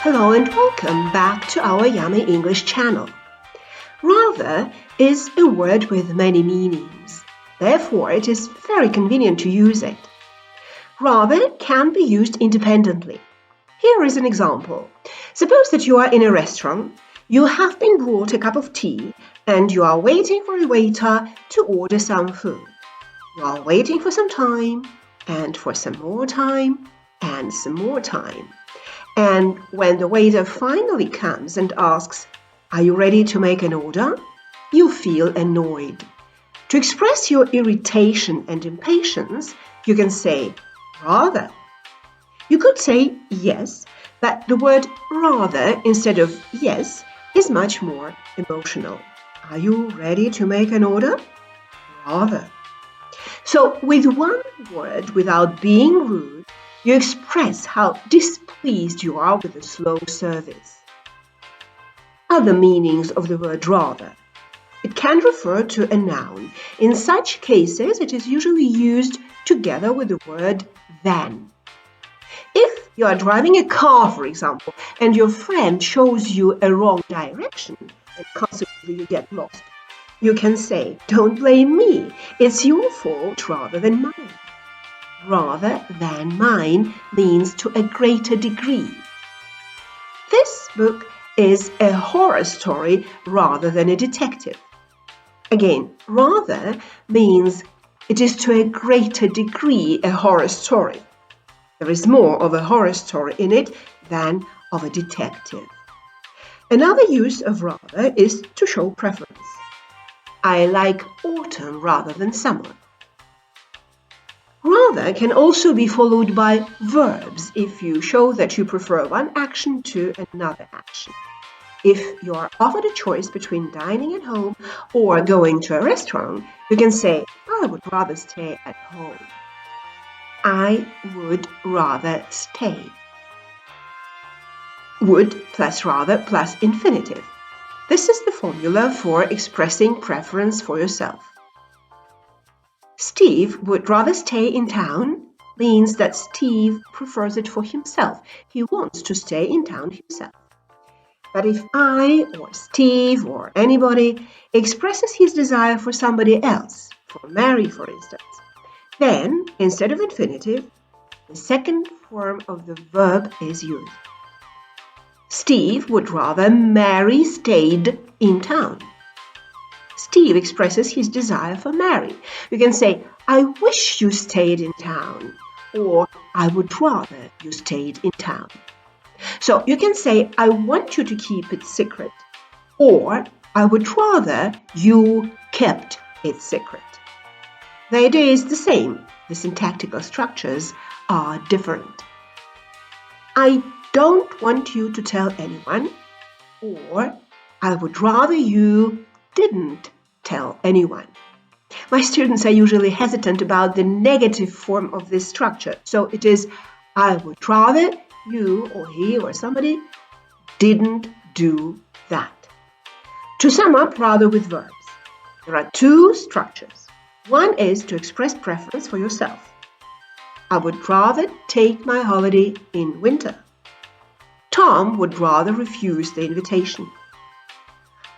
Hello and welcome back to our Yummy English channel. Rather is a word with many meanings. Therefore, it is very convenient to use it. Rather can be used independently. Here is an example. Suppose that you are in a restaurant, you have been brought a cup of tea, and you are waiting for a waiter to order some food. You are waiting for some time, and for some more time, and some more time. And when the waiter finally comes and asks, "Are you ready to make an order?" you feel annoyed. To express your irritation and impatience, you can say rather. You could say yes, but the word rather instead of yes is much more emotional. Are you ready to make an order? Rather. So with one word, without being rude, you express how displeased you are with the slow service. Other meanings of the word rather. It can refer to a noun. In such cases, it is usually used together with the word than. If you are driving a car, for example, and your friend shows you a wrong direction, and consequently you get lost, you can say, "Don't blame me, it's your fault rather than mine." Rather than mine means to a greater degree. This book is a horror story rather than a detective. Again, rather means it is to a greater degree a horror story. There is more of a horror story in it than of a detective. Another use of rather is to show preference. I like autumn rather than summer. Rather can also be followed by verbs if you show that you prefer one action to another action. If you are offered a choice between dining at home or going to a restaurant, you can say, "I would rather stay at home." I would rather stay. Would plus rather plus infinitive. This is the formula for expressing preference for yourself. Steve would rather stay in town means that Steve prefers it for himself. He wants to stay in town himself. But if I or Steve or anybody expresses his desire for somebody else, for Mary for instance, then instead of infinitive, the second form of the verb is used. Steve would rather Mary stayed in town. Steve expresses his desire for Mary. You can say, "I wish you stayed in town," or "I would rather you stayed in town." So you can say, "I want you to keep it secret," or "I would rather you kept it secret." The idea is the same. The syntactical structures are different. I don't want you to tell anyone, or I would rather you didn't tell anyone. My students are usually hesitant about the negative form of this structure. So it is, I would rather you or he or somebody didn't do that. To sum up rather with verbs, there are two structures. One is to express preference for yourself. I would rather take my holiday in winter. Tom would rather refuse the invitation.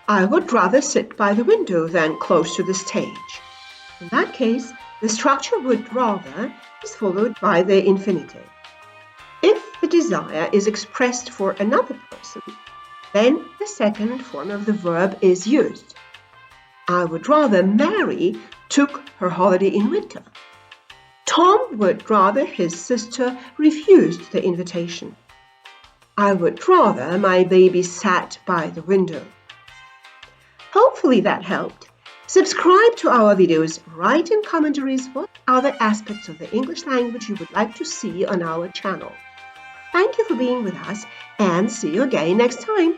I would rather sit by the window than close to the stage. In that case, the structure would rather is followed by the infinitive. If the desire is expressed for another person, then the second form of the verb is used. I would rather Mary took her holiday in winter. Tom would rather his sister refused the invitation. I would rather my baby sat by the window. Hopefully that helped. Subscribe to our videos, write in commentaries what other aspects of the English language you would like to see on our channel. Thank you for being with us and see you again next time.